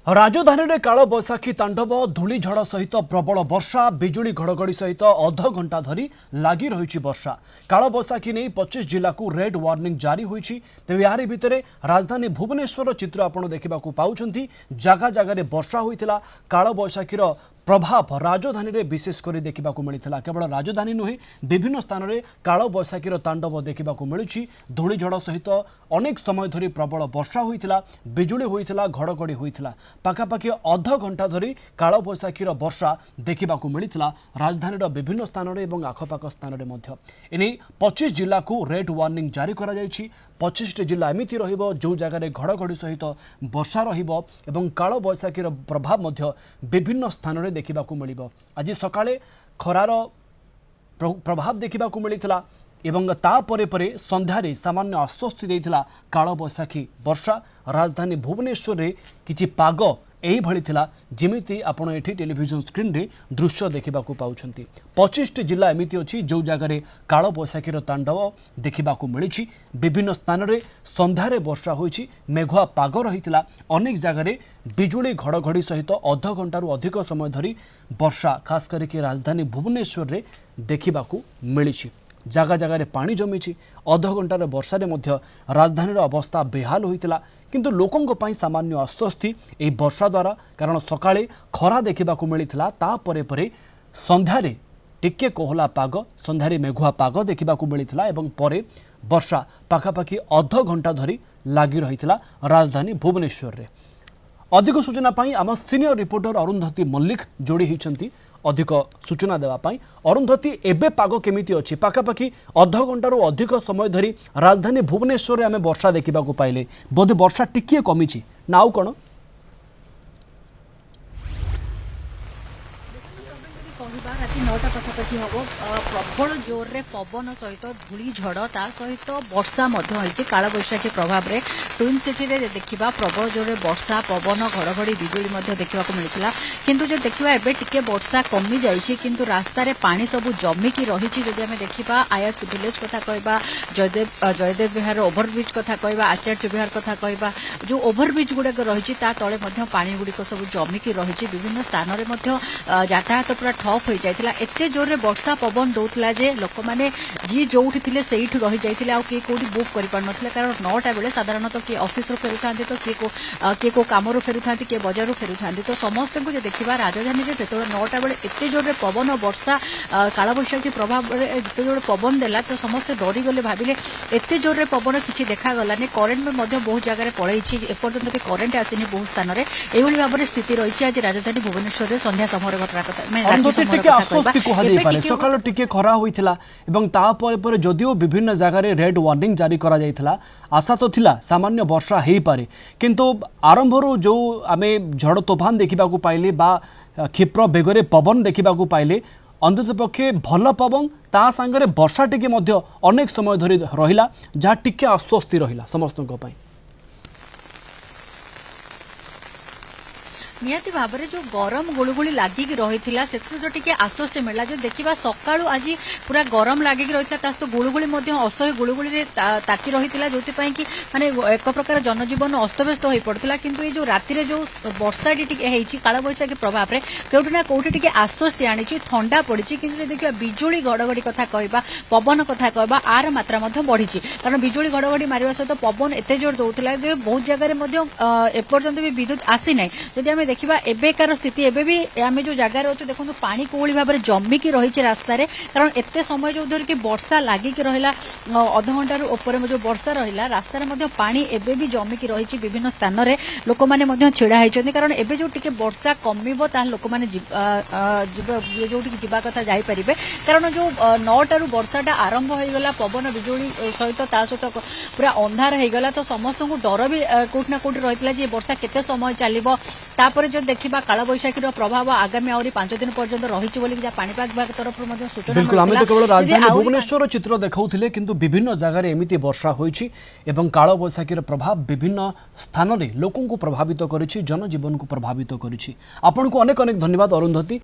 राजधानी में काल बैशाखी तांडव धूलीझड़ सहित प्रबल वर्षा बिजुली घड़घड़ी सहित अध घंटा धरी लगी रही वर्षा काल बैशाखी नहीं 25 जिला को रेड वार्निंग जारी होती तेज यार भितर राजधानी भुवनेश्वर चित्र आपड़ देखा पाँच जगह जगह वर्षा होता काल बैशाखीर प्रभाव राजधानी में विशेषकर देखा मिलता केवल राजधानी नुहे विभिन्न स्थान में काल बैशाखीर तांडव देखा मिलूँ धूलीझड़ सहित अनेक समय धरी प्रबल वर्षा होता बिजुली होता घड़घड़ी होता पाखापाखि अध घंटा धरी काल बैशाखीर वर्षा देखा मिलता राजधानी विभिन्न स्थान में आखपाख स्थान में 25 जिला को रेड वार्निंग जारी कर 25 जिला एमती जो जगह घड़घड़ी सहित वर्षा काल बैशाखीर प्रभाव विभिन्न स्थान में देखा मिल आज सकाळे खरार प्रभाव देखा मिलता एवं तापर संध्यारे सामान्य आश्वस्ति देता काल बैशाखी वर्षा राजधानी भुवनेश्वर रे किछि पाग यही भली थिला जिमिति आपण एठी टेलीविजन स्क्रीन रे दृश्य देखा पाउछंती 25 जिला एमिति अछि जो जगह काल बैशाखीर तांडव देखा मिली विभिन्न स्थान में संध्यारे वर्षा होइछि मेघुआ पाग रहितला अनेक जगह बिजुली घड़घड़ी सहित अध घंटारू अधिक समय धरी वर्षा खास करके राजधानी भुवनेश्वर रे देखा मिली जगह जगह पानी जमी अध घंटार वर्षा राजधानी अवस्था बेहाल होता किंतु लोकों पाई सामान्य आश्वस्ति यह वर्षा द्वारा कारण सकाळे खरा देखा मिलता तापर संध्यारे टिके कोहला पाग संध्यारे मेघुआ पाग देखा मिलता एवं परे वर्षा पाखापाखि अध घंटा धरी लगी रही राजधानी भुवनेश्वर रे। अधिक सूचना पाई आम सीनियर रिपोर्टर अरुंधति मल्लिक जोड़ी होती अधिक सूचना देवाई। अरुंधति एबे पाग केमिति अछि पाखापाखि अध घंटारू अधिक समय धरी राजधानी भुवनेश्वर आम वर्षा देखा पाइले बोधे वर्षा टिके कमी ना आउ कौन राति 9टा पाखापाखि हम प्रबल जोर रे पवन सहित धूली झड़ ता सहित वर्षा काल बैशाखी प्रभाव में ट्विन सिटी रे देखा प्रबल जोर रे वर्षा पवन घड़घड़ी बिजुली देखा मिलता किंतु जो देखा एबे टिके वर्षा कमी जाइए किंतु रास्ता रे पानी सब जमिकी रही जदि आम देखा आईआरसी विलेज कथा कहबा जयदेव विहार ओभरब्रिज कथा कहबा आचार्य विहार कथा कहबा जो ओभरब्रिज गुड़ाक रही ताले पानी गुड़िक सब जमिकी रही विभिन्न स्थान में यातायात पूरा ठप हो जाइथिला एते जोर रे वर्षा पवन दौथला जे लोक माने जी जोठी थिले सेइठु रही जाइथिले आ के कोडी बुक करि पार नथिले कारण 9टा बेले साधारणतः के ऑफिस रो फेरुथांती तो के को काम रो फेरुथांती के बाजार रो फेरुथांती तो समस्त को जे देखिबा राजधानी रे तेतो 9टा बेले एते जोर रे पवन वर्षा काला बैशाखी प्रभाव रे एते जोर पवन देला तो समस्त डरी गले भाबिले एते जोर रे पवन किछि देखा गलाने करेंट में मध्य बहुत जगह रे पळैछि एपर्यंत भी करेंट आसीनी बहुत स्थान रे एभली भाबरे स्थिति रहिछि आज राजधानी भुवनेश्वर रे संध्या समय घटना कथा आश्वस्ति कह सकाल टिके खरा होता तापर जदिओ विभिन्न जगह रेड वार्निंग जारी करा जायथिला आशा तो थिला सामान्य वर्षा हो पारे किंतु आरंभ जो आम झड़ तोफान देखा पाइले बा क्षिप्र बेगरे पवन देखा पाइले अंतत पक्षे भल पवन ता सांगरे वर्षा टिके अनेक समय धरी रहिला जहाँ टिके आश्वस्ति रहिला समस्त निहाती भाव में जो गरम गुड़गुड़ी लगिक रही जो टिके आश्वस्ति मिला जो देखा सकाळु आज पूरा गरम लगिक रही तो गुड़गुड़ी असह्य गुड़गुड़ी ताती रही जो कि माने एक प्रकार जनजीवन अस्तव्यस्त हो पड़ता किंतु ये जो राति जो वर्षाटी काल बैशाखी प्रभाव में कौटी ना कौटी टिके आश्वस्ति आनी ठंडा पड़ी कि देखा बिजुली घड़घड़ी कथा कहबा पवन कथा कहबा आर मात्रा बढ़ी कारण बिजुली घड़घड़ी मारिबा सहित पवन एते जोर दौला बहुत जगह एपर्यंत भी विद्युत आसी ना जदि आम देखा एबेकार स्थिति एबे भी आम जो जगार अच्छे देखो पानी कोहली भाव में जमिकी रही रास्तार कारण एत समय जो धर कि वर्षा लगिक रहा अध घंटार जो वर्षा रहा रास्तार पानी एबे भी जमिकी रही विभिन्न स्थान में लोक मैंने छिड़ा होती कारण एबे जो टिके वर्षा कमिबो लोक मैंने जो जावा कथा जापर कारण जो 9टारू वर्षाटा आरंभ होगला पवन बिजुली सहित सहित पूरा अंधार होगला तो समस्त को डर भी कौटना कौटी रही वर्षा केते समय चलो जो देखा काल बैशाखी प्रभाव आगामी आहरी 5 दिन पर्यंत रही पानीपाग विभाग तरफ सूचना बिल्कुल आम तो केवल राजधानी भुवनेश्वर चित्र देखाऊले किंतु विभिन्न जगह एमती वर्षा होइछि एवं काल बैशाखी प्रभाव विभिन्न स्थान में लोकों को प्रभावित करिछि जनजीवन को प्रभावित करिछि। आपनको अनेक अनेक धन्यवाद अरुंधति।